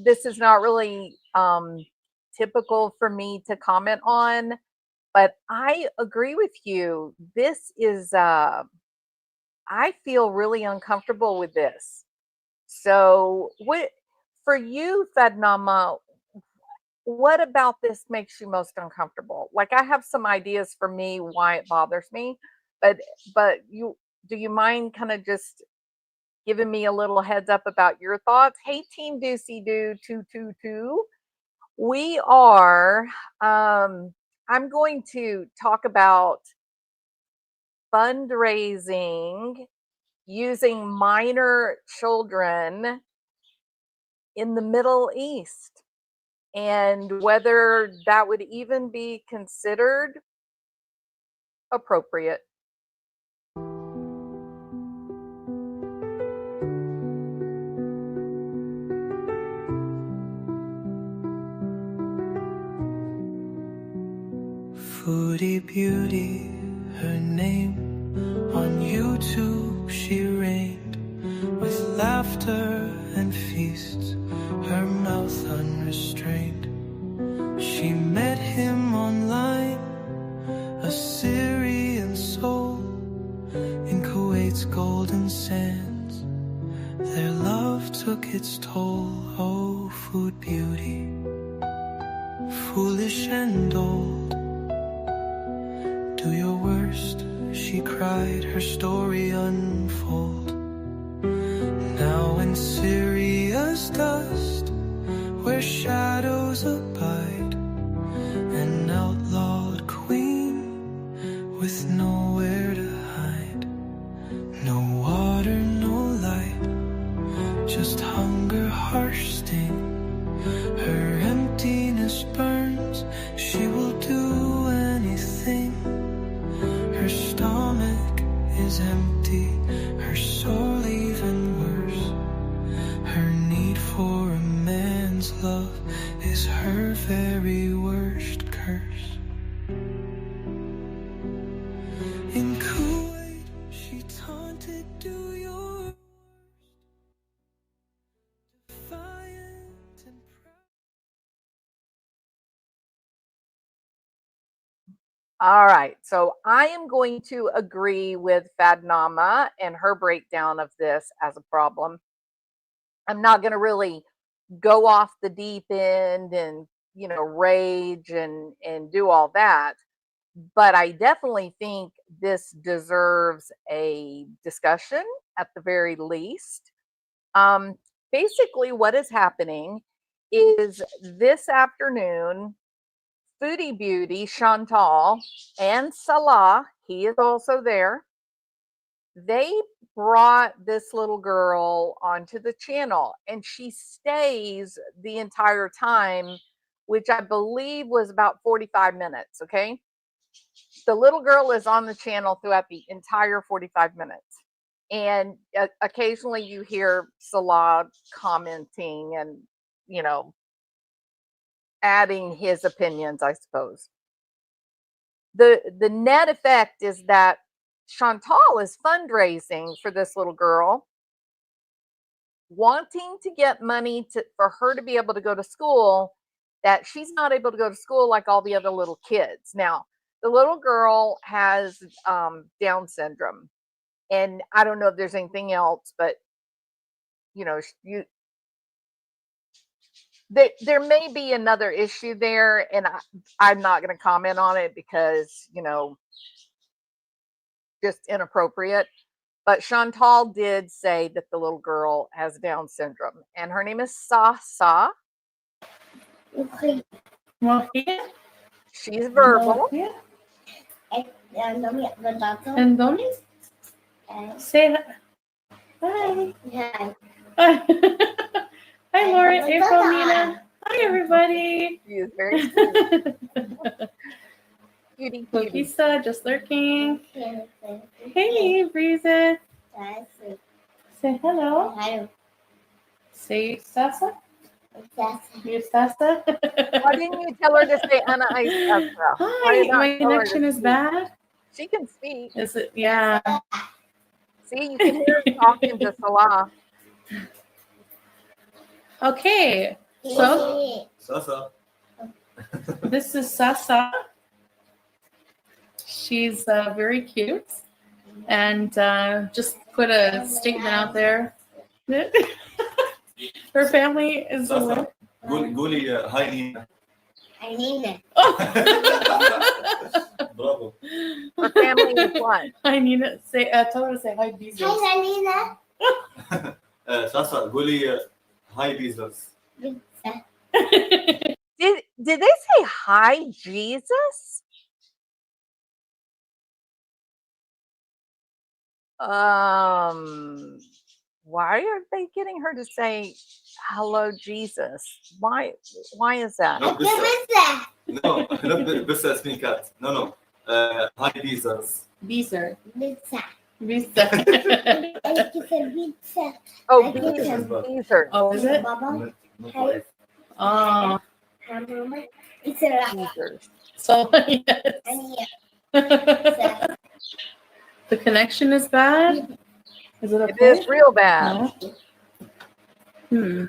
this is not really typical for me to comment on, but I agree with you. This is, I feel really uncomfortable with this. So, what for you, Fadnama? What about this makes you most uncomfortable? Like, I have some ideas for me why it bothers me, but you do you mind kind of just giving me a little heads up about your thoughts? Hey, Team Doocy Doo 222. We are I'm going to talk about fundraising using minor children in the Middle East and whether that would even be considered appropriate. Foodie beauty, her name. On YouTube she reigned, with laughter and feasts, her mouth unrestrained. She met him online, a Syrian soul, in Kuwait's golden sands. Their love took its toll. Oh, food beauty, foolish and old, do your worst, she cried, her story unfold. Now in Syria's dust, where shadows abide, an outlawed queen with nowhere to hide. No water, no light, just hunger, harsh sting. Her emptiness burns, she will do anything. Her stomach is empty, her soul even worse. Her need for a man's love is her very worst curse. In Kuwait, she taunted, do your worst, defiant and proud. All right, so I am going to agree with Fadnama and her breakdown of this as a problem. I'm not going to really go off the deep end and rage and do all that, but I definitely think this deserves a discussion at the very least. Basically, what is happening is this afternoon, Foodie Beauty, Chantal, and Salah, he is also there. They brought this little girl onto the channel and she stays the entire time, which I believe was about 45 minutes. Okay. The little girl is on the channel throughout the entire 45 minutes. And occasionally you hear Salah commenting and, you know, adding his opinions, I suppose. The net effect is that Chantal is fundraising for this little girl, wanting to get money for her to be able to go to school, that she's not able to go to school like all the other little kids. Now, the little girl has Down syndrome, and I don't know if there's anything else, but there may be another issue there, and I'm not going to comment on it because just inappropriate. But Chantal did say that the little girl has Down syndrome, and her name is Sasa. She's verbal. And Domi? Say hi. Hi. Hi, Lauren, April, Nina. Hi, everybody. She is very sweet. Cutie, cutie. Lokisa, just lurking. Hey, Breezen. Say hello. Hello. Say Sasa. You Sasa. Why didn't you tell her to say Anna Ice? Hi, my connection is bad. She can speak. Is it? Yeah. See, you can hear her talking to Salah. Okay, so Sasa. this is Sasa. She's very cute, and just put a statement out there. Her family is aware. قولي هاي نينا. برافو. Her family is what? Hi Nina. Say, tell her to say hi, Beezers. ساسا قولي هاي بيزرز. Did they say hi, Jesus? Why are they getting her to say hello, Jesus? Why is that? No, بس اسمين كات. No. هاي بيزرز. Beezer. Pizza. Beezer. Oh, Beezer. Beezer. Oh, is it? Baba. Oh, It's a rock. Beezers. so yes. The connection is bad. Is it It okay? is real bad. No.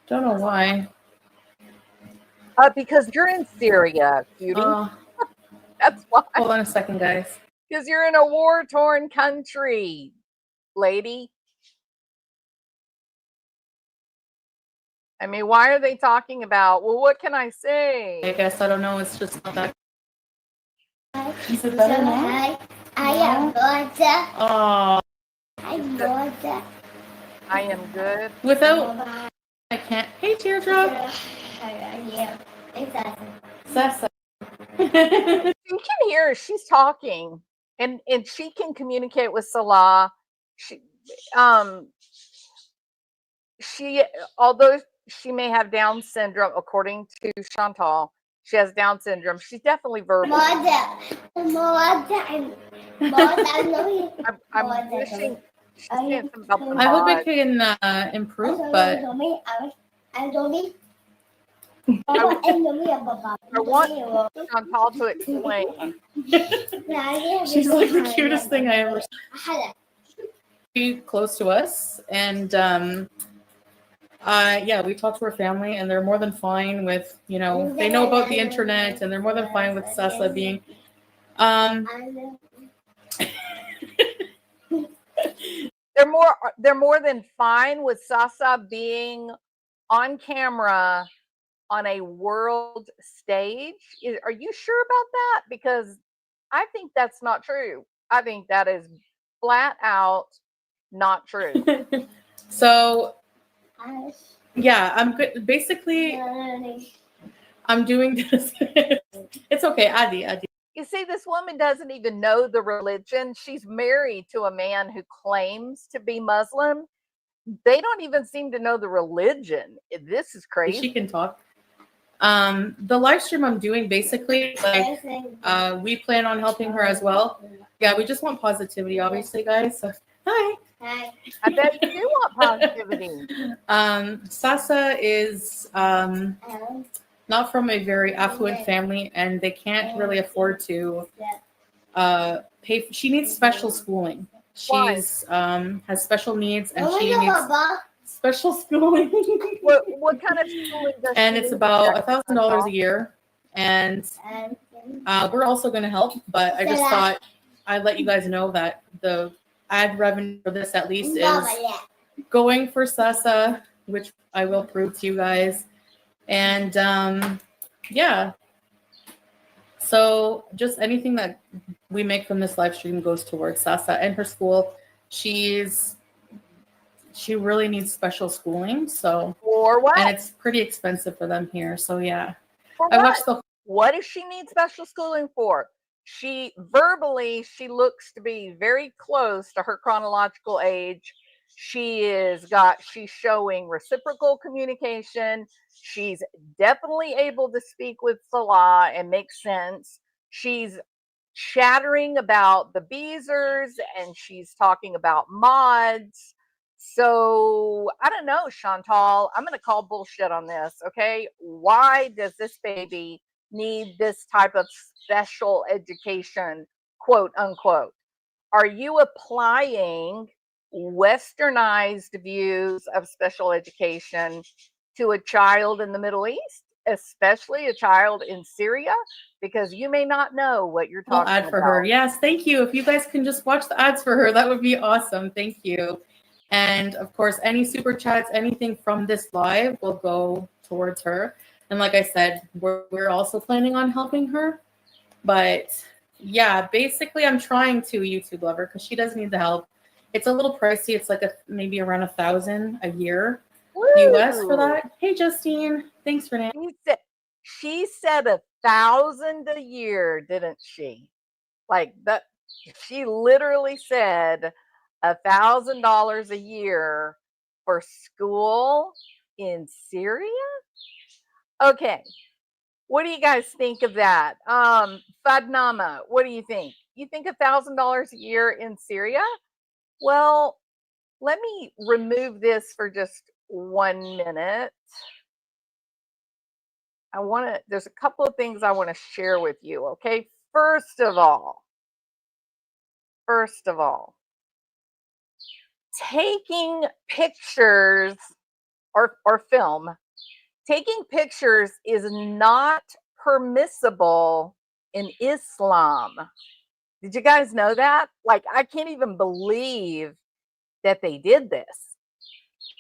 Don't know why. Because you're in Syria, cutie. That's why. Hold on a second, guys. Because you're in a war-torn country, lady. I mean, why are they talking about, well, what can I say? I guess I don't know. It's just not that. Is it better now? I am good. Oh, I'm good. I am good. without I can't. Hey, Teardrop. Sasa. You can hear her. She's talking, and she can communicate with Salah. She although she may have Down syndrome, according to Chantal, she has Down syndrome. She's definitely verbal. I'm wishing she's saying something about the I hope mod. it can improve, but I want Chantal to explain. she's like the cutest thing I ever saw. She's close to us, and yeah, we talked to her family, and they're more than fine with, you know, they know about the internet, and they're more than fine with Sasa being They're more than fine with Sasa being on camera on a world stage. Are you sure about that? Because I think that's not true. I think that is flat out not true. So yeah, I'm good. Basically, I'm doing this. It's okay, Adi. You see, this woman doesn't even know the religion. She's married to a man who claims to be Muslim. They don't even seem to know the religion. This is crazy. She can talk. The live stream I'm doing basically, like, we plan on helping her as well. Yeah, we just want positivity, obviously, guys. So, hi. Hi. I bet you do want positivity. Sasa is not from a very affluent family, and they can't really afford to pay. She needs special schooling. She's has special needs, and she needs special schooling. What kind of schooling does And she it's need? about $1,000 a year, and we're also going to help. But I just thought I'd let you guys know that the ad revenue for this at least is going for Sasa, which I will prove to you guys. And yeah, so just anything that we make from this live stream goes towards Sasa and her school. She really needs special schooling, so For what? and it's pretty expensive for them here. So yeah, For I what? watched the. What does she need special schooling for? She verbally, she looks to be very close to her chronological age. She's showing reciprocal communication. She's definitely able to speak with Salah and make sense. She's chattering about the Beezers, and she's talking about mods. So I don't know, Chantal. I'm going to call bullshit on this. Okay. Why does this baby need this type of special education, quote unquote? Are you applying westernized views of special education to a child in the Middle East, especially a child in Syria, because you may not know what you're Little talking ad for her. about. Yes, thank you. If you guys can just watch the ads for her, that would be awesome. Thank you. And of course, any super chats, anything from this live will go towards her. And like I said, we're also planning on helping her. But yeah, basically, I'm trying to YouTube Lover because she does need the help. It's a little pricey. It's like maybe around $1,000 a year US for Woo! that. Hey, Justine. Thanks, Renee. She said 1,000 a year, didn't she? Like that, she literally said $1,000 a year for school in Syria. Okay, what do you guys think of that? Fadnama, what do you think? You think $1,000 a year in Syria? Well, let me remove this for just 1 minute. There's a couple of things I want to share with you. Okay, first of all, taking pictures or film, taking pictures is not permissible in Islam. Did you guys know that? Like, I can't even believe that they did this.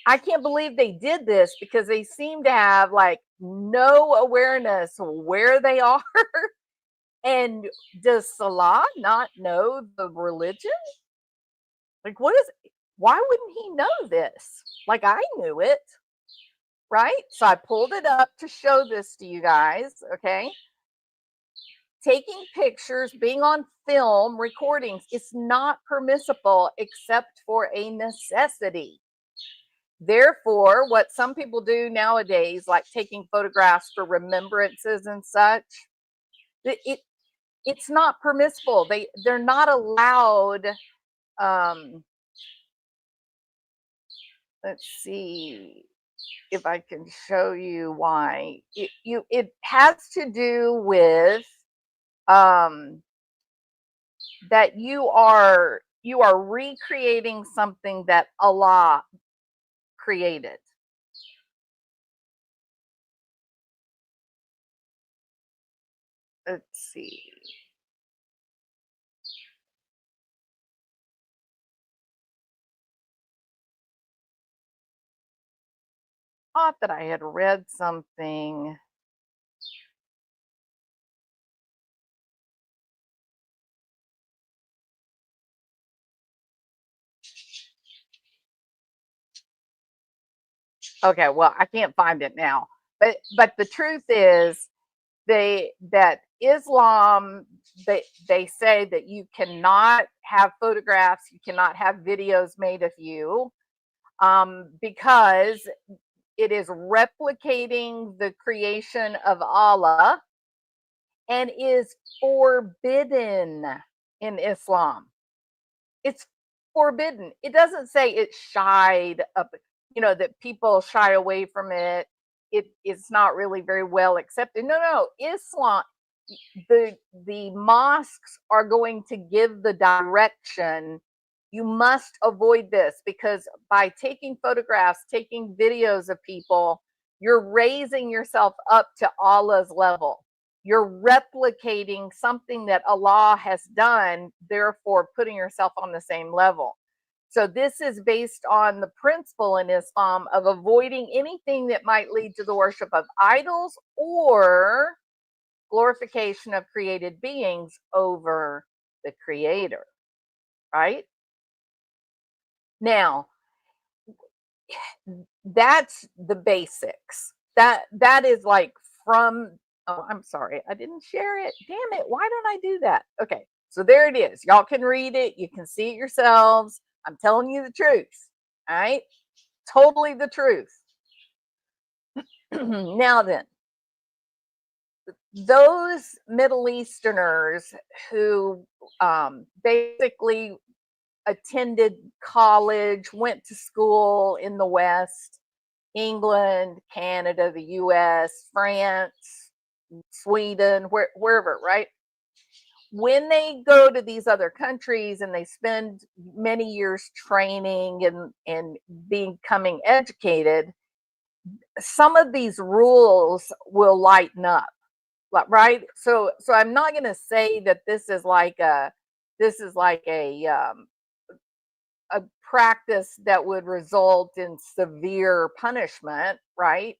I can't believe they did this because they seem to have like no awareness where they are. And does Salah not know the religion? Like, why wouldn't he know this? Like, I knew it, right? So I pulled it up to show this to you guys, okay? Taking pictures, being on film, recordings, it's not permissible except for a necessity. Therefore, what some people do nowadays, like taking photographs for remembrances and such, it's not permissible. They're not allowed. Let's see if I can show you why. It has to do with that you are recreating something that Allah created. Let's see. Thought that I had read something. Okay, well, I can't find it now. But the truth is that Islam, they say that you cannot have photographs, you cannot have videos made of you, because it is replicating the creation of Allah and is forbidden in Islam. It's forbidden. It doesn't say it's shied up, that people shy away from it. It's not really very well accepted. No. Islam, the mosques are going to give the direction. You must avoid this because by taking photographs, taking videos of people, you're raising yourself up to Allah's level. You're replicating something that Allah has done, therefore putting yourself on the same level. So this is based on the principle in Islam of avoiding anything that might lead to the worship of idols or glorification of created beings over the creator, right? Now, that's the basics. That is like from, oh, I'm sorry, I didn't share it. Damn it, why don't I do that? Okay, so there it is. Y'all can read it, you can see it yourselves. I'm telling you the truth. All right, totally the truth. Now then, those Middle Easterners who basically attended college, went to school in the West, England, Canada, the US, France, Sweden, wherever, right? when they go to these other countries and they spend many years training and becoming educated, some of these rules will lighten up, right? So I'm not going to say that this is like a practice that would result in severe punishment, right?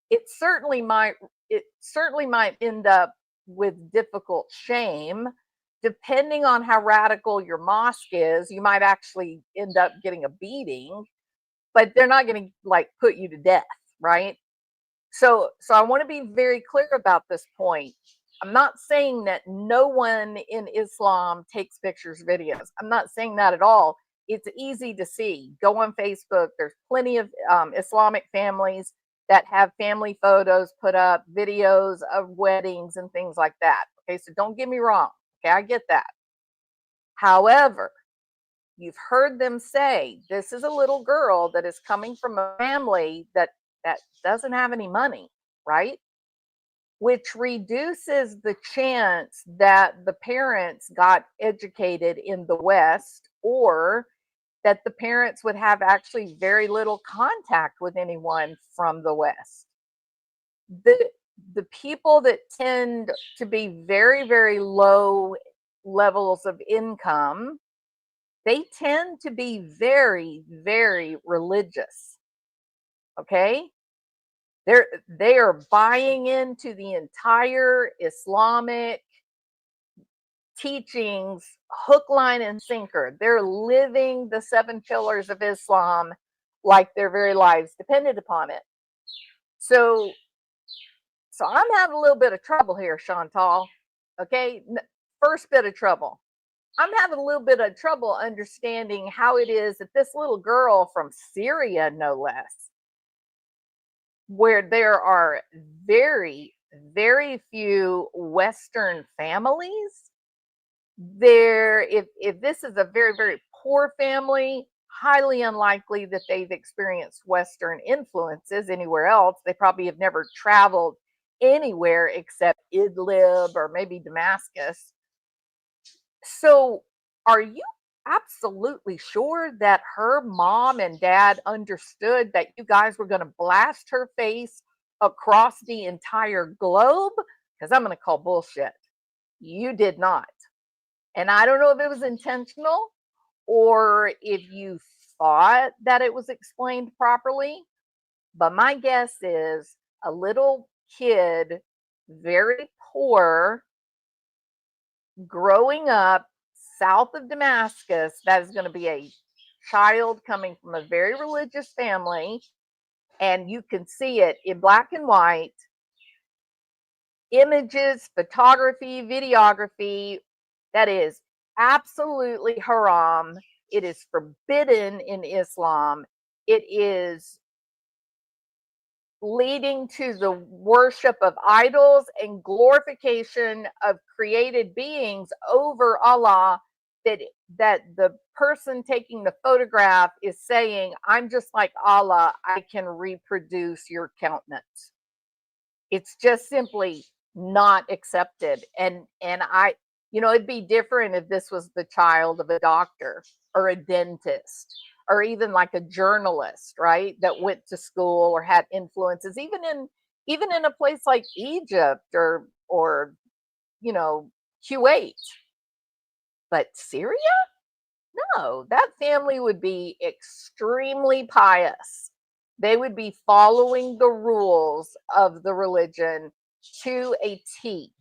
It certainly might it certainly might end up with difficult shame. Depending on how radical your mosque is, you might actually end up getting a beating, but they're not going to like put you to death, right? So I want to be very clear about this point. I'm not saying that no one in Islam takes pictures, videos. I'm not saying that at all. It's easy to see. Go on Facebook. There's plenty of Islamic families that have family photos put up, videos of weddings and things like that. Okay, so don't get me wrong. Okay, I get that. However, you've heard them say this is a little girl that is coming from a family that doesn't have any money, right? Which reduces the chance that the parents got educated in the West, or that the parents would have actually very little contact with anyone from the West. The the people that tend to be very, very low levels of income, they tend to be very, very religious. Okay? They are buying into the entire Islamic teachings, hook, line, and sinker. They're living the 7 pillars of Islam like their very lives depended upon it. So, so I'm having a little bit of trouble here, Chantal. Okay, first bit of trouble. I'm having a little bit of trouble understanding how it is that this little girl from Syria, no less, where there are very, very few Western families. There, if this is a very, very poor family, highly unlikely that they've experienced Western influences anywhere else. They probably have never traveled anywhere except Idlib or maybe Damascus. So, are you absolutely sure that her mom and dad understood that you guys were going to blast her face across the entire globe? Because I'm going to call bullshit. You did not. And I don't know if it was intentional or if you thought that it was explained properly, but my guess is a little kid, very poor, growing up south of Damascus, that is going to be a child coming from a very religious family. And you can see it in black and white images, photography, videography. That is absolutely haram. It is forbidden in Islam. It is leading to the worship of idols and glorification of created beings over Allah, that the person taking the photograph is saying, I'm just like Allah, I can reproduce your countenance. It's just simply not accepted. And I, it'd be different if this was the child of a doctor or a dentist or even like a journalist, right? That went to school or had influences, even in a place like Egypt or Kuwait. But Syria? No, that family would be extremely pious. They would be following the rules of the religion to a T.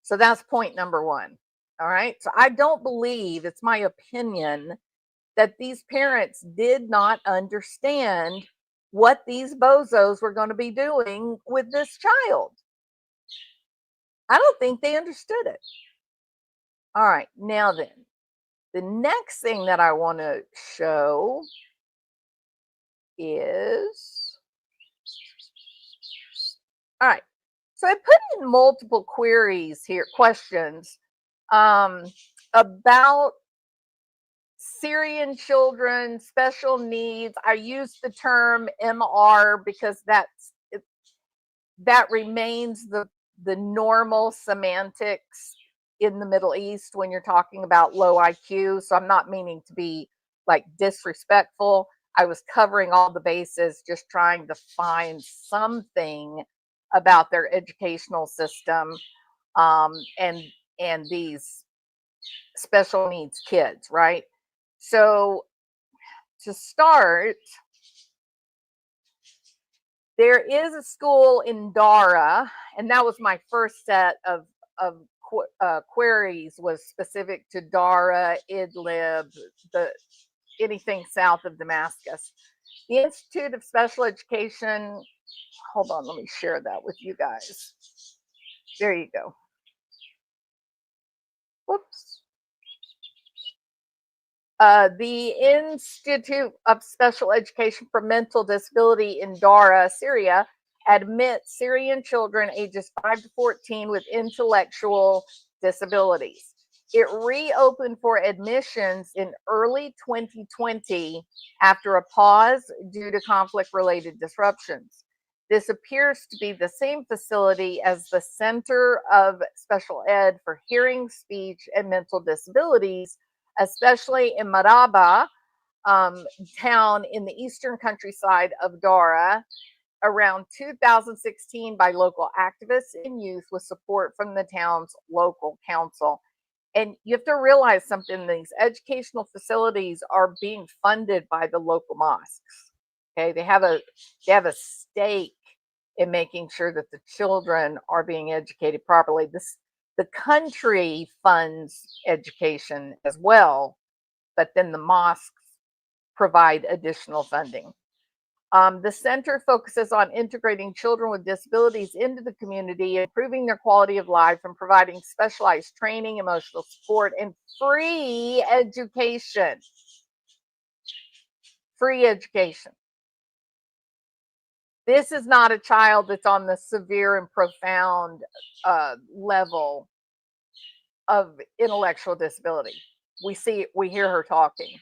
So that's point number one. All right. So I don't believe, it's my opinion, that these parents did not understand what these bozos were going to be doing with this child. I don't think they understood it. All right. Now then, the next thing that I want to show is, all right. So I put in multiple queries here, questions about Syrian children, special needs. I use the term MR because that remains the normal semantics in the Middle East when you're talking about low IQ. So I'm not meaning to be like disrespectful. I was covering all the bases, just trying to find something about their educational system, um, and and these special needs kids, right? So to start, there is a school in Dara, and that was my first set of queries was specific to Dara, Idlib, the anything south of Damascus. The Institute of Special Education. Hold on, let me share that with you guys. There you go. Whoops. The Institute of Special Education for Mental Disability in Dara, Syria, admits Syrian children ages 5 to 14 with intellectual disabilities. It reopened for admissions in early 2020 after a pause due to conflict-related disruptions. This appears to be the same facility as the Center of Special Ed for Hearing, Speech, and Mental Disabilities, especially in Maraba, town in the eastern countryside of Dara, around 2016 by local activists and youth with support from the town's local council. And you have to realize something, these educational facilities are being funded by the local mosques. Okay, they have a stake in making sure that the children are being educated properly. The country funds education as well, but then the mosques provide additional funding. The center focuses on integrating children with disabilities into the community, improving their quality of life, and providing specialized training, emotional support, and free education. Free education. This is not a child that's on the severe and profound level of intellectual disability. We hear her talking.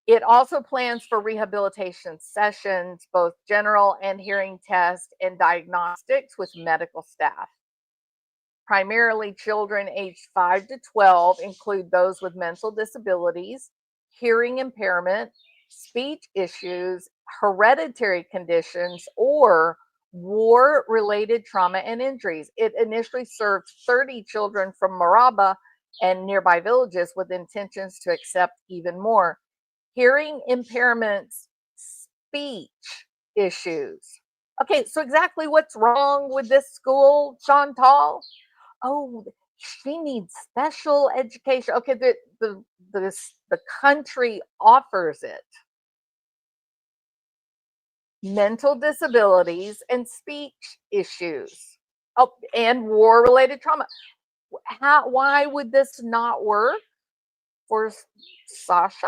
It also plans for rehabilitation sessions, both general and hearing tests and diagnostics with medical staff. Primarily children aged 5 to 12 include those with mental disabilities, hearing impairment, speech issues, hereditary conditions, or war-related trauma and injuries. It initially served 30 children from Maraba and nearby villages with intentions to accept even more. Hearing impairments, speech issues. Okay, so exactly what's wrong with this school, Chantal? Oh, she needs special education. Okay, the country offers it. Mental disabilities and speech issues. Oh, and war-related trauma. Why would this not work for Sasha?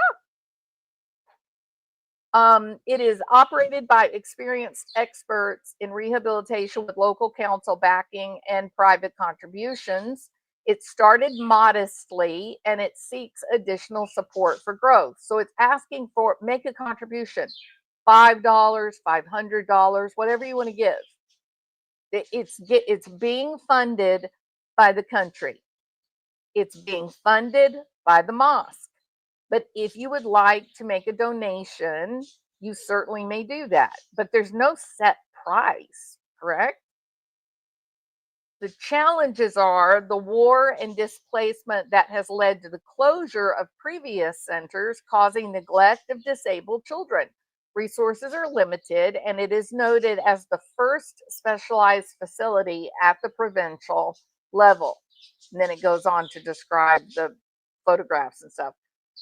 It is operated by experienced experts in rehabilitation with local council backing and private contributions. It started modestly and it seeks additional support for growth. So it's asking for make a contribution, $5, $500, whatever you want to give. It's being funded by the country. It's being funded by the mosque. But if you would like to make a donation, you certainly may do that. But there's no set price, correct? The challenges are the war and displacement that has led to the closure of previous centers, causing neglect of disabled children. Resources are limited, and it is noted as the first specialized facility at the provincial level. And then it goes on to describe the photographs and stuff.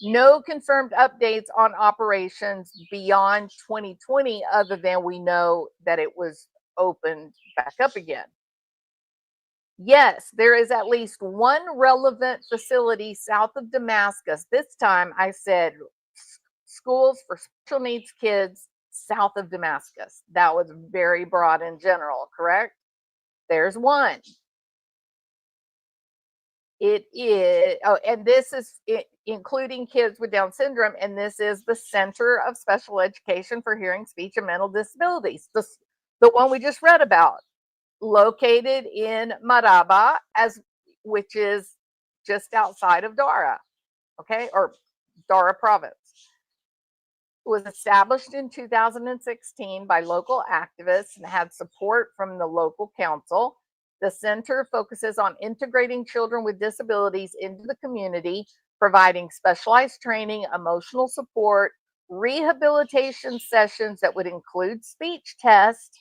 No confirmed updates on operations beyond 2020, other than we know that it was opened back up again. Yes, there is at least one relevant facility south of Damascus. This time I said schools for special needs kids south of Damascus. That was very broad in general, correct? There's one. It is, oh, and this is including kids with Down syndrome, and this is the Center of Special Education for Hearing, Speech, and Mental Disabilities, the one we just read about. located in Maraba, which is just outside of Dara, okay, or Dara province. It was established in 2016 by local activists and had support from the local council. The center focuses on integrating children with disabilities into the community, providing specialized training, emotional support, rehabilitation sessions that would include speech tests,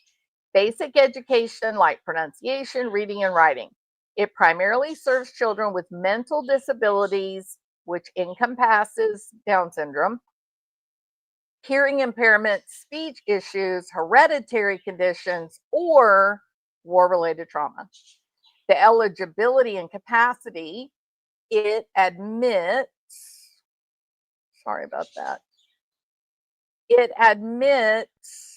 basic education like pronunciation, reading, and writing. It primarily serves children with mental disabilities, which encompasses Down syndrome, hearing impairment, speech issues, hereditary conditions, or war-related trauma. The eligibility and capacity, it admits, sorry about that, it admits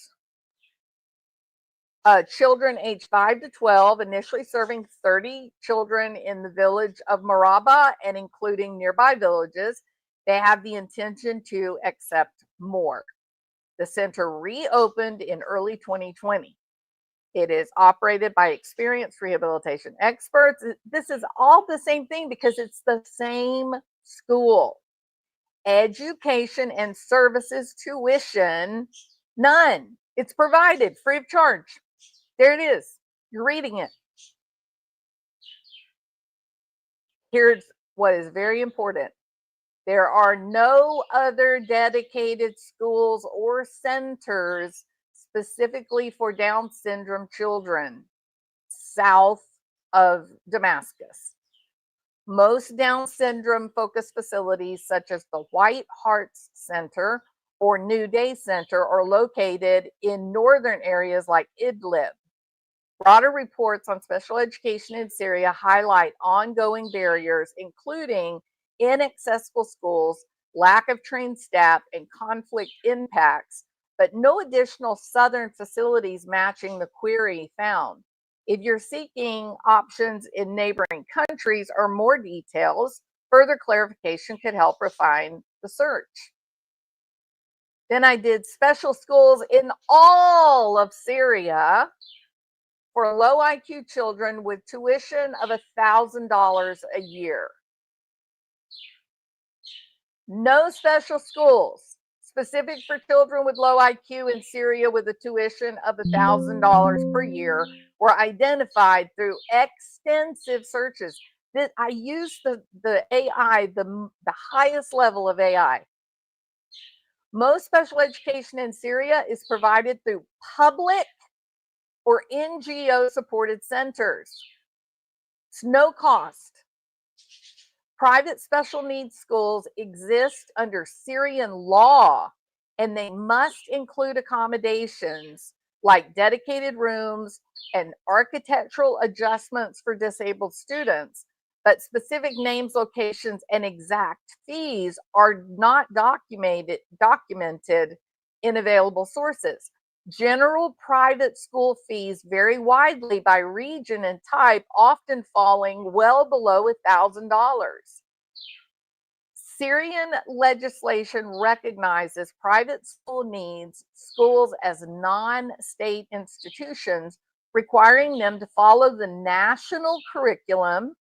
children aged 5 to 12, initially serving 30 children in the village of Maraba and including nearby villages. They have the intention to accept more. The center reopened in early 2020. It is operated by experienced rehabilitation experts. This is all the same thing because it's the same school. Education and services, tuition, none. It's provided free of charge. There it is. You're reading it. Here's what is very important. There are no other dedicated schools or centers specifically for Down syndrome children south of Damascus. Most Down syndrome focused facilities, such as the White Hearts Center or New Day Center, are located in northern areas like Idlib. Broader reports on special education in Syria highlight ongoing barriers, including inaccessible schools, lack of trained staff, and conflict impacts, but no additional southern facilities matching the query found. If you're seeking options in neighboring countries or more details, further clarification could help refine the search. Then I did special schools in all of Syria for low IQ children with tuition of $1,000 a year. No special schools specific for children with low IQ in Syria with a tuition of $1,000 per year were identified through extensive searches. That I used the AI, the highest level of AI. Most special education in Syria is provided through public or NGO supported centers. It's no cost. Private special needs schools exist under Syrian law, and they must include accommodations like dedicated rooms and architectural adjustments for disabled students. But specific names, locations, and exact fees are not documented in available sources. General private school fees vary widely by region and type, often falling well below $1,000. Syrian legislation recognizes private schools as non-state institutions, requiring them to follow the national curriculum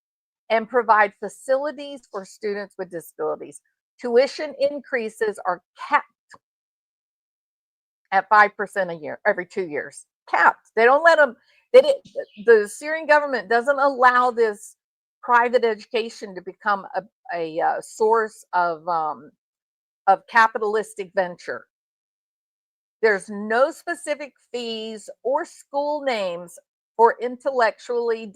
and provide facilities for students with disabilities. Tuition increases are capped at 5% a year, every 2 years. Capped. They don't let them, the Syrian government doesn't allow this private education to become a source of capitalistic venture. There's no specific fees or school names for intellectually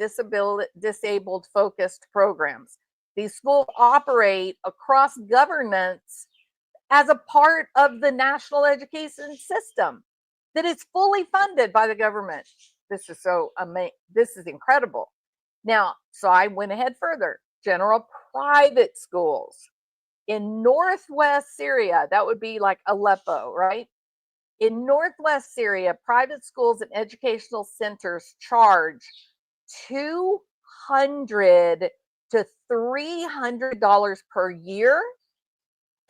disabled focused programs. These schools operate across governments as a part of the national education system that is fully funded by the government. This is so amazing. This is incredible. Now, so I went ahead further. General private schools in northwest Syria, that would be like Aleppo, right? In northwest Syria, private schools and educational centers charge $200 to $300 per year,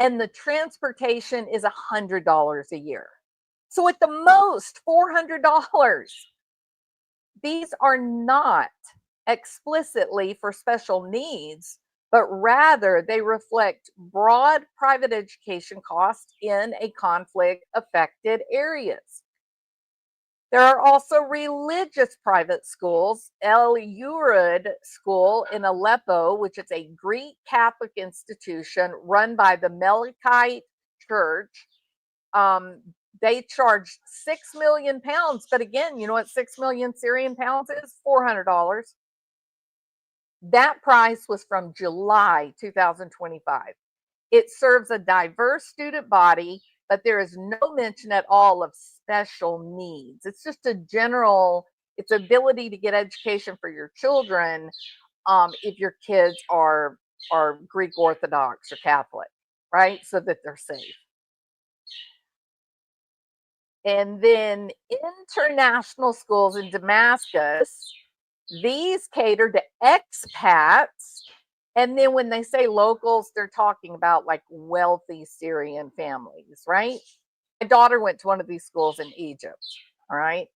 and the transportation is $100 a year. So at the most, $400. these are not explicitly for special needs, but rather they reflect broad private education costs in a conflict affected areas. There are also religious private schools. El Urud School in Aleppo, which is a Greek Catholic institution run by the Melkite Church. They charged £6 million. But again, you know what 6 million Syrian pounds is? $400. That price was from July 2025. It serves a diverse student body, but there is no mention at all of special needs. It's just a general, it's ability to get education for your children if your kids are Greek Orthodox or Catholic, right? So that they're safe. And then international schools in Damascus, these cater to expats. And then when they say locals, they're talking about like wealthy Syrian families, right? My daughter went to one of these schools in Egypt, all right?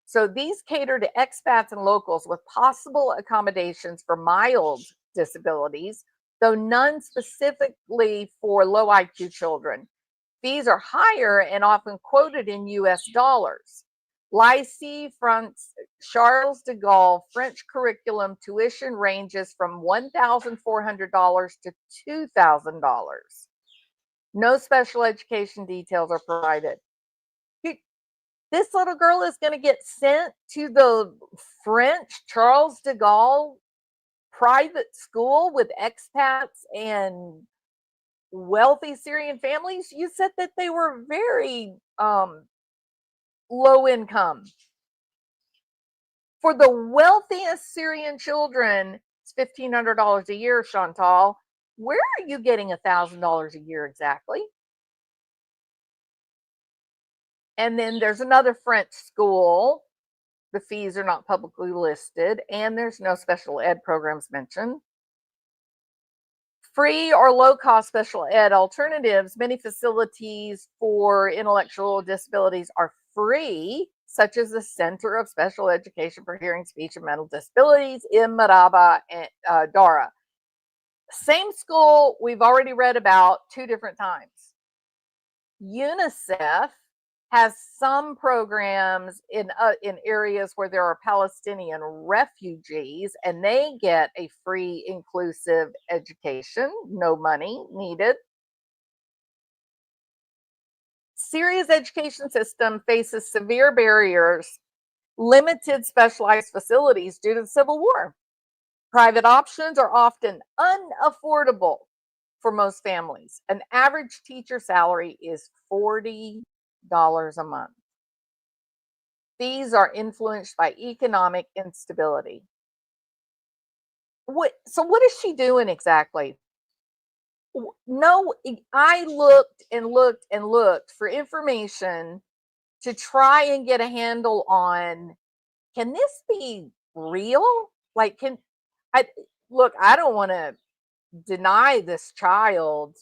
So these cater to expats and locals with possible accommodations for mild disabilities, though none specifically for low IQ children. Fees are higher and often quoted in US dollars. Lycée Charles de Gaulle French curriculum tuition ranges from $1,400 to $2,000. No special education details are provided. This little girl is going to get sent to the French Charles de Gaulle private school with expats and wealthy Syrian families. You said that they were very low income. For the wealthiest Syrian children, it's $1,500 a year, Chantal. Where are you getting $1,000 a year exactly? And then there's another French school. The fees are not publicly listed, and there's no special ed programs mentioned. Free or low-cost special ed alternatives. Many facilities for intellectual disabilities are free, such as the Center of Special Education for Hearing, Speech, and Mental Disabilities in Maraba and Dara. Same school we've already read about 2 different times. UNICEF has some programs in areas where there are Palestinian refugees, and they get a free, inclusive education, no money needed. Syria's education system faces severe barriers, limited specialized facilities due to the civil war. Private options are often unaffordable for most families. An average teacher salary is $40 a month. Fees are influenced by economic instability. So what is she doing exactly? No, I looked and looked and looked for information to try and get a handle on, can this be real? Like, I look, I don't want to deny this child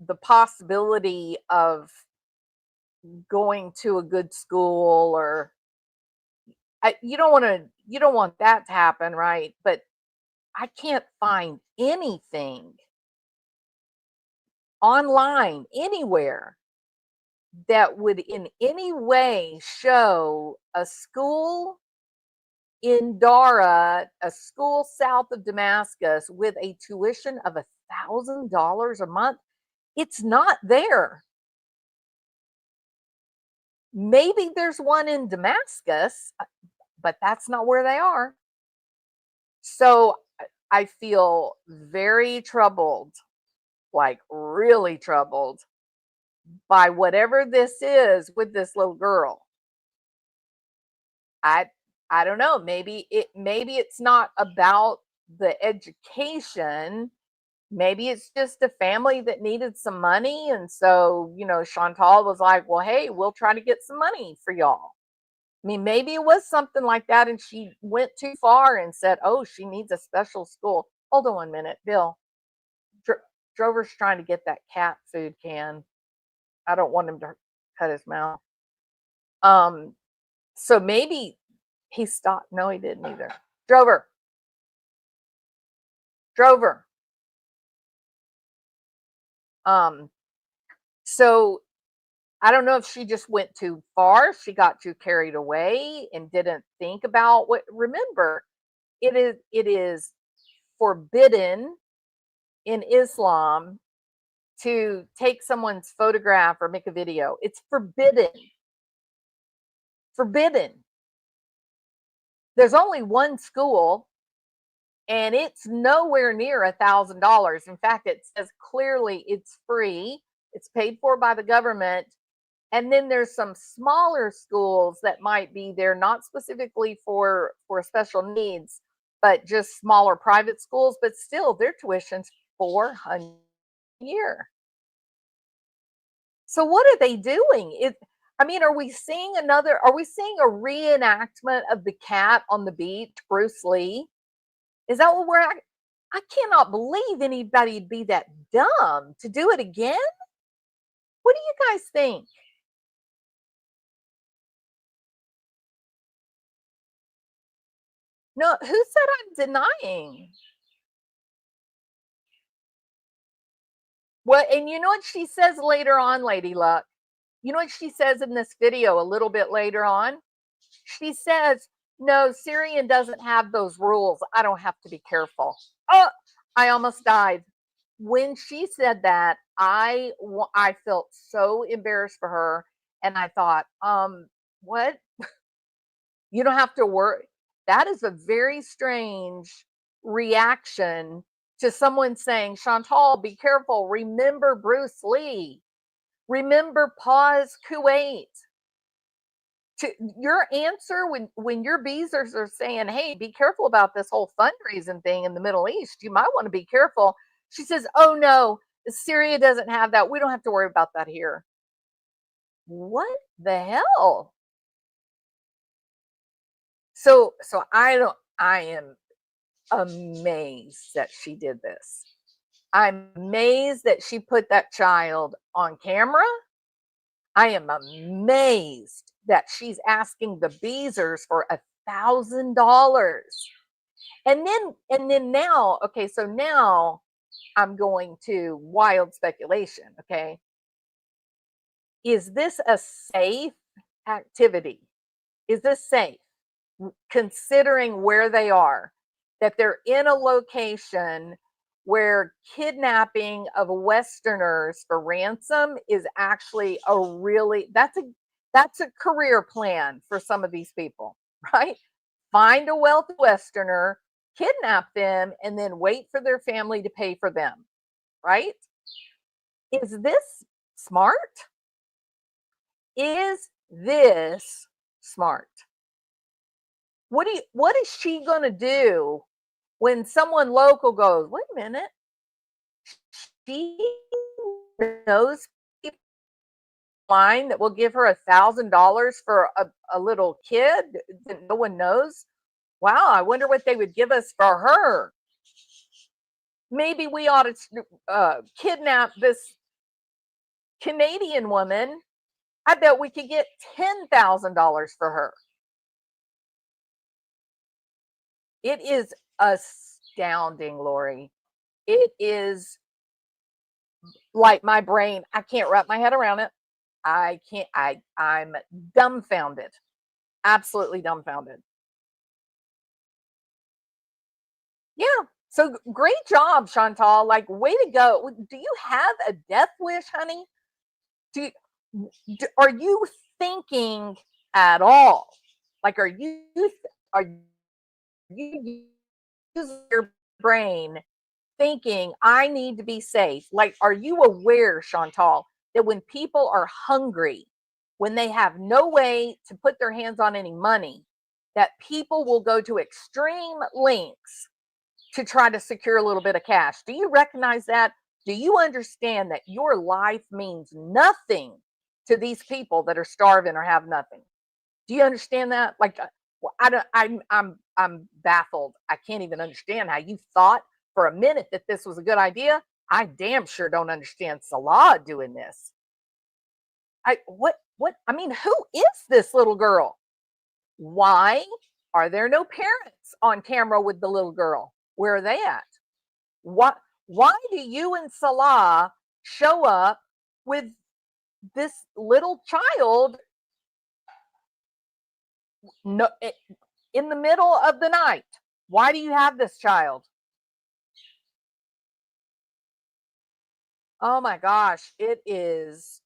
the possibility of going to a good school, or you don't want that to happen, right? But I can't find anything online anywhere that would in any way show a school in Dara, a school south of Damascus, with a tuition of $1,000 a month. It's not there. Maybe there's one in Damascus, but that's not where they are. So I feel very troubled, like really troubled, by whatever this is with this little girl. I don't know. Maybe it's not about the education. Maybe it's just a family that needed some money. And so, Chantal was like, well, hey, we'll try to get some money for y'all. I mean, maybe it was something like that. And she went too far and said, oh, she needs a special school. Hold on 1 minute, Bill. Drover's trying to get that cat food can. I don't want him to cut his mouth. So maybe he stopped. No, he didn't either. Drover. So I don't know if she just went too far. She got too carried away and didn't think about what. Remember, it is forbidden in Islam to take someone's photograph or make a video. It's forbidden. Forbidden. There's only one school, and it's nowhere near $1,000. In fact, it says clearly it's free. It's paid for by the government. And then there's some smaller schools that might be there, not specifically for special needs, but just smaller private schools. But still, their tuition's $400 a year. So what are they doing? Are we seeing a reenactment of the cat on the beach, Bruce Lee? Is that what we're at? I cannot believe anybody'd be that dumb to do it again. What do you guys think? No, who said I'm denying? Well, and you know what she says later on, Lady Luck? You know what she says in this video a little bit later on? She says, no, Syrian doesn't have those rules. I don't have to be careful. Oh, I almost died. When she said that, I felt so embarrassed for her. And I thought, what? You don't have to worry. That is a very strange reaction to someone saying, Chantal, be careful. Remember Bruce Lee. Remember Pause Kuwait. To your answer when your beezers are saying, hey, be careful about this whole fundraising thing in the Middle East. You might want to be careful. She says, oh no, Syria doesn't have that. We don't have to worry about that here. What the hell? So I am amazed that she did this. I'm amazed that she put that child on camera. I am amazed that she's asking the Beezers for $1,000. And then now, okay, so now I'm going to wild speculation, okay? Is this a safe activity? Is this safe? Considering where they are, that they're in a location where kidnapping of Westerners for ransom is actually that's a career plan for some of these people, right? Find a wealthy Westerner, kidnap them, and then wait for their family to pay for them, right? Is this smart? Is this smart? What is she gonna do when someone local goes, wait a minute, she knows people online that will give her $1,000 for a little kid that no one knows? Wow, I wonder what they would give us for her. Maybe we ought to kidnap this Canadian woman. I bet we could get $10,000 for her. It is astounding, Lori. It is like my brain, I can't wrap my head around it. I'm dumbfounded. Absolutely dumbfounded. Yeah. So great job, Chantal. Like, way to go. Do you have a death wish, honey? Are you thinking at all? Like, are you using your brain thinking, I need to be safe? Like, are you aware, Chantal, that when people are hungry, when they have no way to put their hands on any money, that people will go to extreme lengths to try to secure a little bit of cash? Do you recognize that? Do you understand that your life means nothing to these people that are starving or have nothing? Do you understand that? Like, I'm baffled. I can't even understand how you thought for a minute that this was a good idea. I damn sure don't understand Salah doing this. What? I mean, who is this little girl? Why are there no parents on camera with the little girl? Where are they at? What? Why do you and Salah show up with this little child in the middle of the night? Why do you have this child? Oh my gosh, it is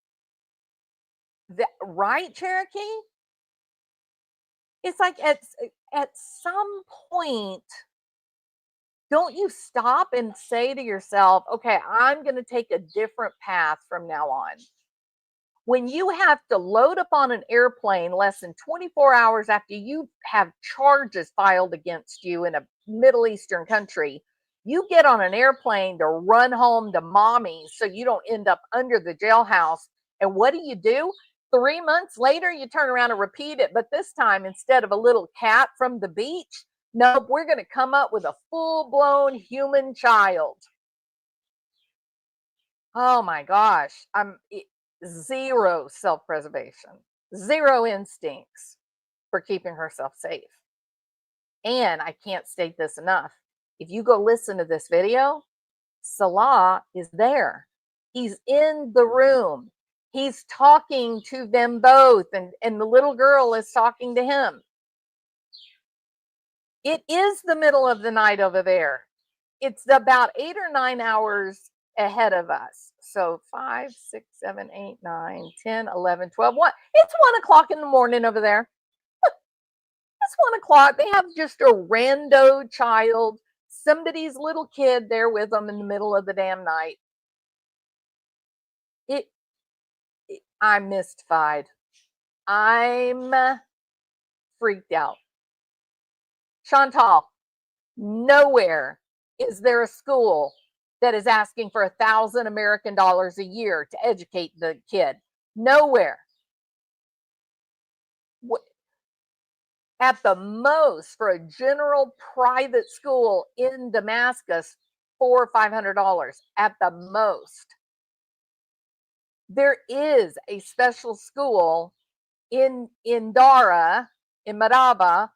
that right, Cherokee? It's like at some point, don't you stop and say to yourself, okay, I'm going to take a different path from now on. When you have to load up on an airplane less than 24 hours after you have charges filed against you in a Middle Eastern country, you get on an airplane to run home to mommy so you don't end up under the jailhouse. And what do? 3 months later, you turn around and repeat it. But this time, instead of a little cat from the beach, nope, we're going to come up with a full-blown human child. Oh my gosh. Zero self-preservation, zero instincts for keeping herself safe. And I can't state this enough. If you go listen to this video, Salah is there. He's in the room. He's talking to them both, and the little girl is talking to him. It is the middle of the night over there. It's about 8 or 9 hours ahead of us. So 5, 6, 7, 8, 9, 10, 11, 12, 1. It's 1 o'clock in the morning over there. It's 1 o'clock. They have just a rando child, somebody's little kid there with them in the middle of the damn night. I'm mystified. I'm freaked out. Chantal, nowhere is there a school that is asking for $1,000 American dollars a year to educate the kid. Nowhere. At the most, for a general private school in Damascus, $400 or $500 at the most. There is a special school in Dara, in Madaba.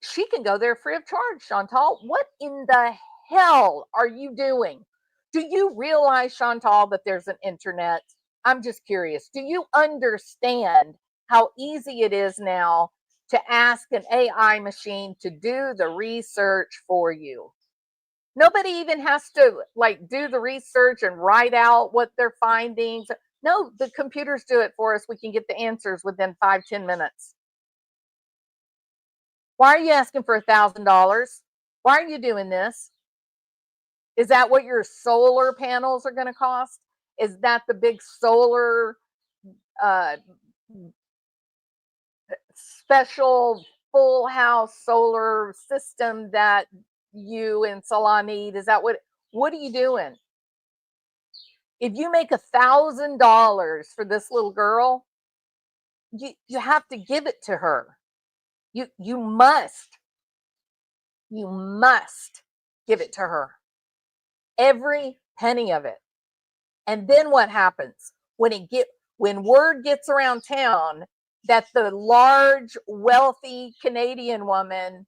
She can go there free of charge, Chantal. What in the hell are you doing? Do you realize, Chantal, that there's an internet? I'm just curious. Do you understand how easy it is now to ask an AI machine to do the research for you? Nobody even has to do the research and write out what their findings. No, the computers do it for us. We can get the answers within 5-10 minutes. Why are you asking for $1,000? Why are you doing this? Is that what your solar panels are going to cost? Is that the big solar special full house solar system that you and Salah need? Is that what are you doing? If you make $1,000 for this little girl, you have to give it to her. You must give it to her. Every penny of it. And then what happens when word gets around town that the large, wealthy Canadian woman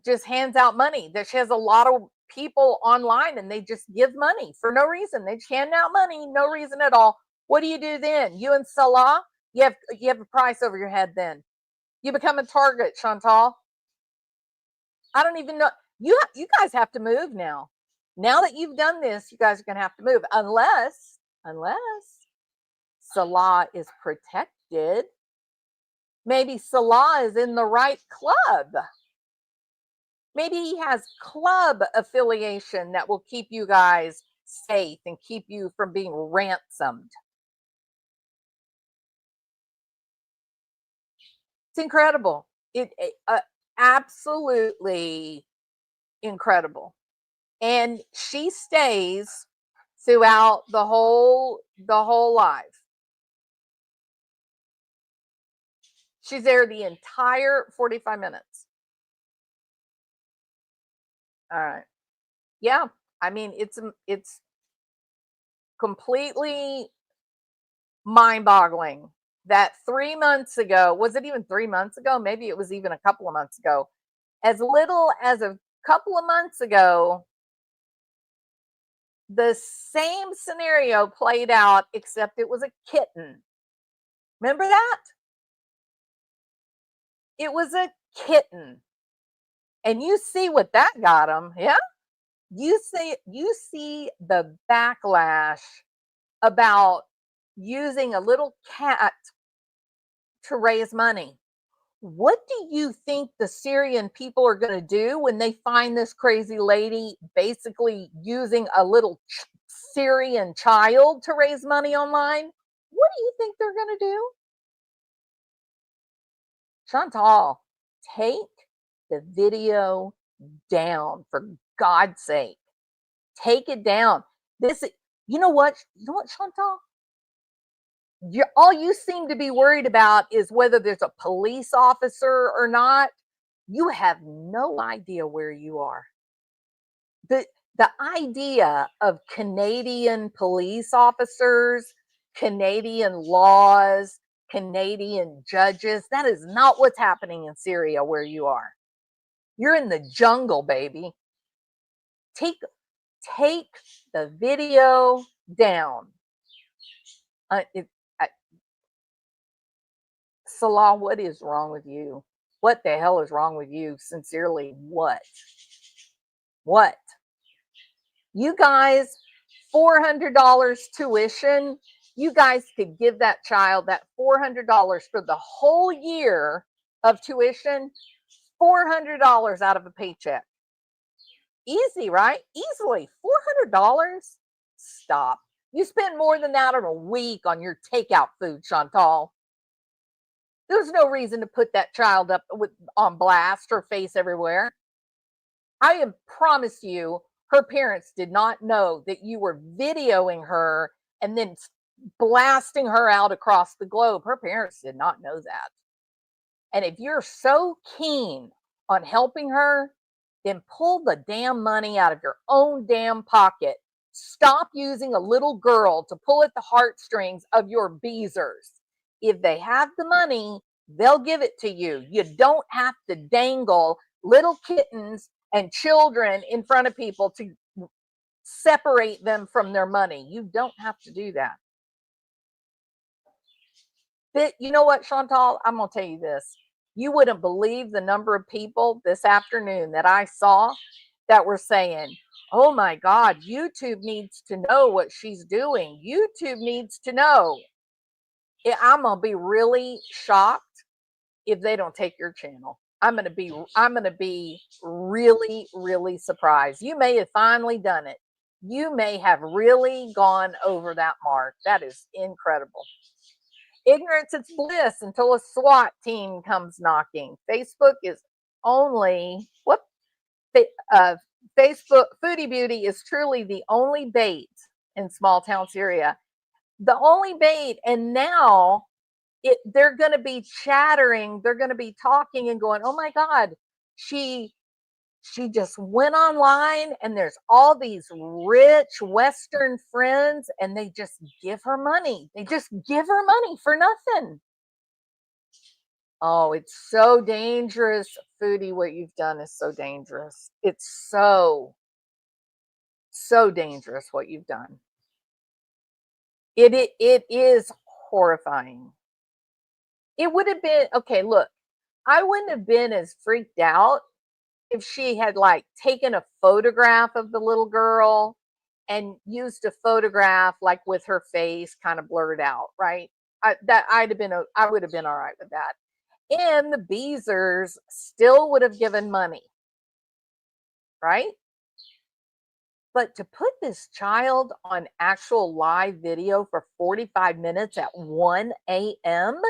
just hands out money, that she has a lot of people online and they just give money for no reason. They just hand out money, no reason at all. What do you do then? You and Salah, you have a price over your head then. You become a target, Chantal. I don't even know. You guys have to move now. Now that you've done this, you guys are going to have to move unless Salah is protected. Maybe Salah is in the right club. Maybe he has club affiliation that will keep you guys safe and keep you from being ransomed. It's incredible. It absolutely incredible. And she stays throughout the whole live. She's there the entire 45 minutes. All right. Yeah. I mean, it's completely mind-boggling that 3 months ago, was it even 3 months ago? Maybe it was even a couple of months ago. As little as a couple of months ago, the same scenario played out, except it was a kitten. Remember that? It was a kitten. And you see what that got him, yeah? You see the backlash about using a little cat to raise money. What do you think the Syrian people are going to do when they find this crazy lady basically using a little Syrian child to raise money online? What do you think they're going to do? Chantal, take the video down, for God's sake. Take it down. You know what, Chantal? All you seem to be worried about is whether there's a police officer or not. You have no idea where you are. The idea of Canadian police officers, Canadian laws, Canadian judges, that is not what's happening in Syria where you are. You're in the jungle, baby. Take the video down. Salah, what is wrong with you? What the hell is wrong with you? Sincerely, what? What? You guys, $400 tuition, you guys could give that child that $400 for the whole year of tuition, $400 out of a paycheck. Easy, right? Easily. $400? Stop. You spend more than that in a week on your takeout food, Chantal. There's no reason to put that child up on blast, her face everywhere. I promise you, her parents did not know that you were videoing her and then blasting her out across the globe. Her parents did not know that. And if you're so keen on helping her, then pull the damn money out of your own damn pocket. Stop using a little girl to pull at the heartstrings of your beezers. If they have the money, they'll give it to you. You don't have to dangle little kittens and children in front of people to separate them from their money. You don't have to do that. But you know what, Chantal? I'm going to tell you this. You wouldn't believe the number of people this afternoon that I saw that were saying, oh my God, YouTube needs to know what she's doing. YouTube needs to know. I'm going to be really shocked if they don't take your channel. I'm going to be really, really surprised. You may have finally done it. You may have really gone over that mark. That is incredible. Ignorance is bliss until a SWAT team comes knocking. Facebook is only Facebook Foodie Beauty is truly the only bait in small town Syria. The only bait, and now they're going to be chattering, they're going to be talking and going, oh my God, she just went online and there's all these rich Western friends and they just give her money. They just give her money for nothing. Oh, it's so dangerous. Foodie, what you've done is so dangerous. It's so dangerous what you've done. It is horrifying. It would have been, okay, look, I wouldn't have been as freaked out if she had like taken a photograph of the little girl and used a photograph like with her face kind of blurred out, right? I would have been all right with that. And the Beezers still would have given money, right? But to put this child on actual live video for 45 minutes at 1 a.m.,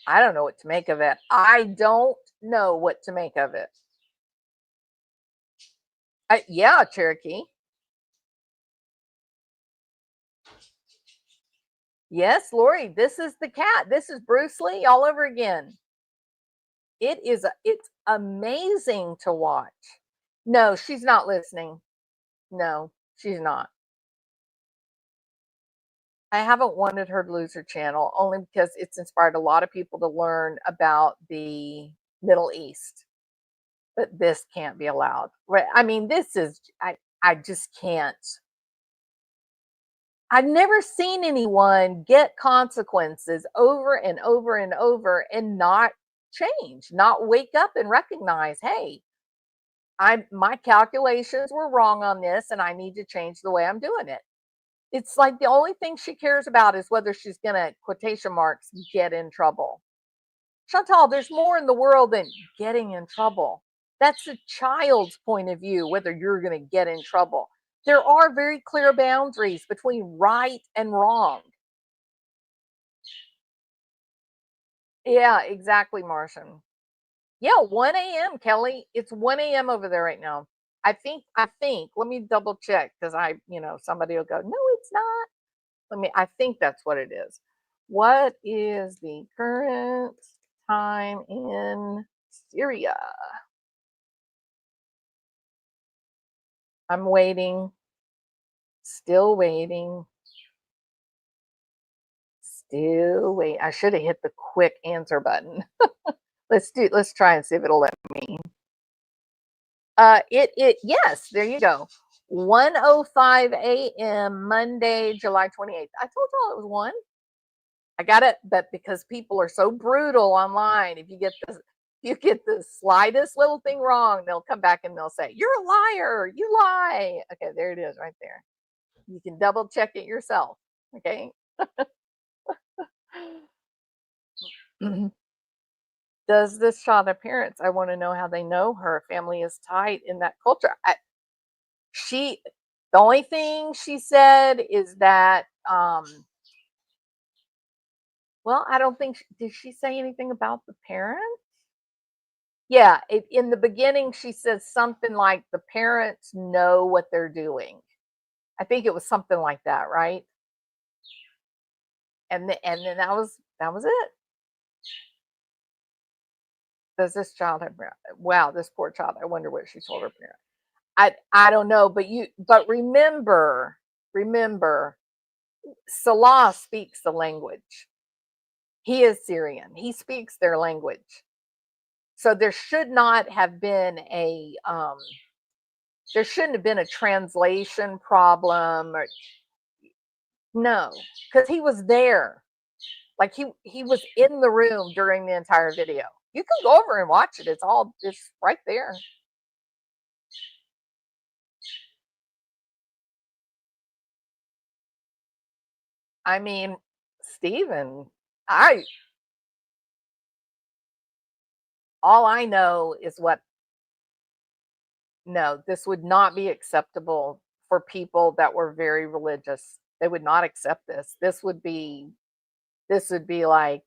I don't know what to make of it. I don't know what to make of it. Yeah, Cherokee. Yes, Lori, this is the cat. This is Bruce Lee all over again. It's amazing to watch. No, she's not listening. No, she's not. I haven't wanted her to lose her channel only because it's inspired a lot of people to learn about the Middle East. But this can't be allowed. Right? I mean, I just can't. I've never seen anyone get consequences over and over and over and not change, not wake up and recognize, hey, my calculations were wrong on this and I need to change the way I'm doing it. It's like the only thing she cares about is whether she's going to, quotation marks, get in trouble. Chantal, there's more in the world than getting in trouble. That's a child's point of view, whether you're going to get in trouble. There are very clear boundaries between right and wrong. Yeah, exactly, Martian. Yeah, 1 a.m., Kelly. It's 1 a.m. over there right now. I think, let me double check because somebody will go, no, it's not. I think that's what it is. What is the current time in Syria? I'm waiting. Still waiting. Still wait. I should have hit the quick answer button. Let's try and see if it'll let me. Yes, there you go. 1:05 a.m. Monday, July 28th. I told y'all it was 1. I got it, but because people are so brutal online, if you get the slightest little thing wrong, they'll come back and they'll say, "You're a liar. You lie." Okay, there it is right there. You can double check it yourself. Okay. Does this child have parents? I want to know how they know her family is tight in that culture. The only thing she said is that, well, I don't think, did she say anything about the parents? Yeah, in the beginning, she says something like the parents know what they're doing. I think it was something like that, right? And then that was it. Does this child have parents? Wow, this poor child. I wonder what she told her parents. I don't know, but remember, Salah speaks the language. He is Syrian. He speaks their language. So there should not have been there shouldn't have been a translation problem or no, because he was there. Like he was in the room during the entire video. You can go over and watch it. It's right there. I mean, Stephen, all I know is no, this would not be acceptable for people that were very religious. They would not accept this. This would be like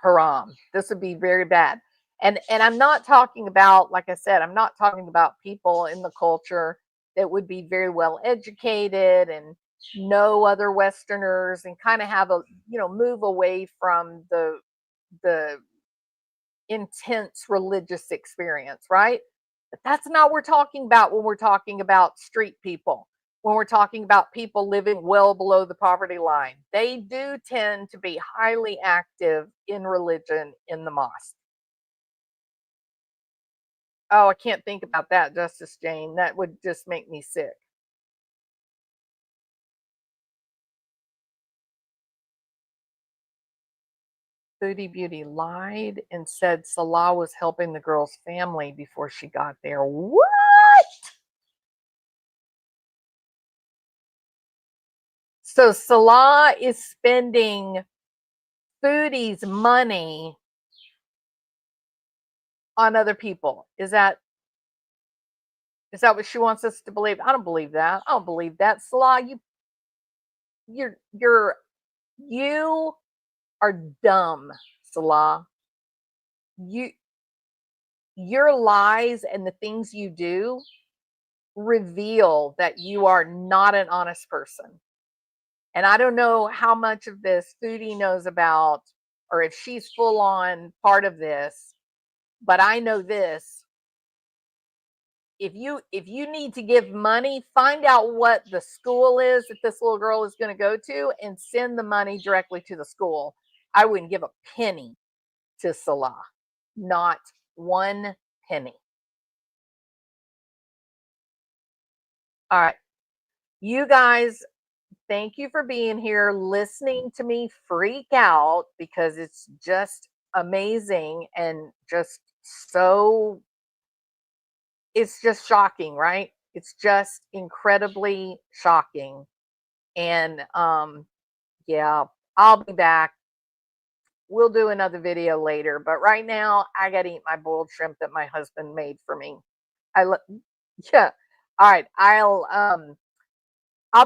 haram. This would be very bad. And I'm not talking about, like I said, I'm not talking about people in the culture that would be very well educated and know other Westerners and kind of have a move away from the intense religious experience, right? But that's not what we're talking about when we're talking about street people. When we're talking about people living well below the poverty line, they do tend to be highly active in religion in the mosque. Oh, I can't think about that, Justice Jane. That would just make me sick. Foodie Beauty lied and said Salah was helping the girl's family before she got there. What? So Salah is spending Foodie's money on other people. Is that what she wants us to believe? I don't believe that. I don't believe that. Salah, you are dumb, Salah. Your lies and the things you do reveal that you are not an honest person. And I don't know how much of this Foodie knows about, or if she's full on part of this, but I know this. if you need to give money, find out what the school is that this little girl is going to go to and send the money directly to the school. I wouldn't give a penny to Salah. Not one penny. All right. You guys, thank you for being here, listening to me freak out, because it's just amazing and just so, it's just shocking, right? It's just incredibly shocking. And yeah, I'll be back. We'll do another video later, but right now I got to eat my boiled shrimp that my husband made for me. Yeah. All right, I'll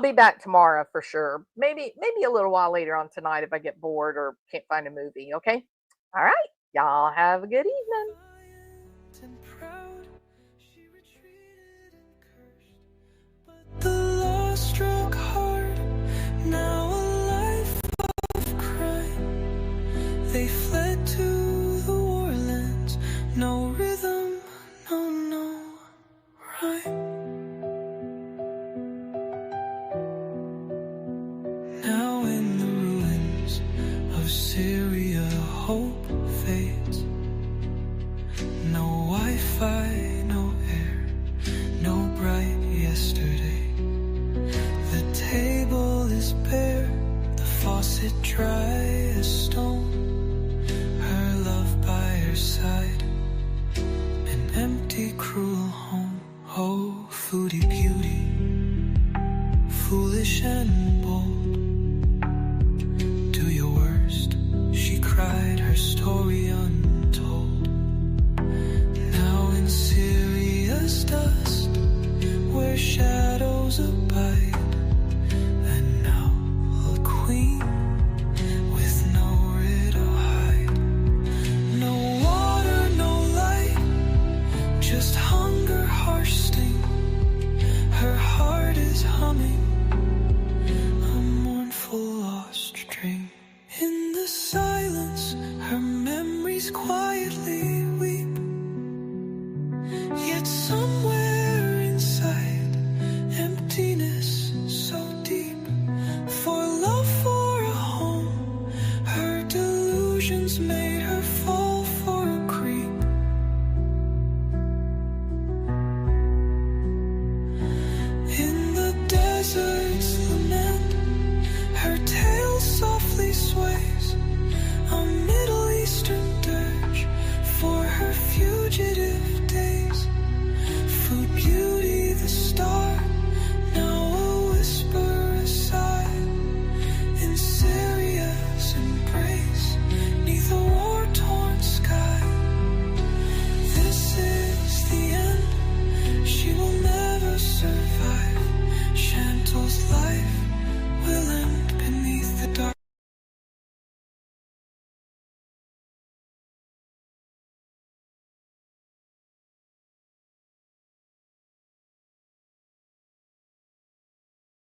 be back tomorrow for sure. Maybe a little while later on tonight if I get bored or can't find a movie, okay? All right. Y'all have a good evening. Defiant and proud, she retreated and cursed, but the law struck hard. Now a life of crime. They fled to the warlands. No rhythm, no rhyme. Now in the ruins of Syria, hope fades. No Wi-Fi, no air, no bright yesterday. The table is bare, the faucet dry as stone. Her love by her side, an empty, cruel home. Oh, foodie beauty, foolish and bold. Do your worst, she cried, her story untold. Now in Syria's dust, where shadows abide,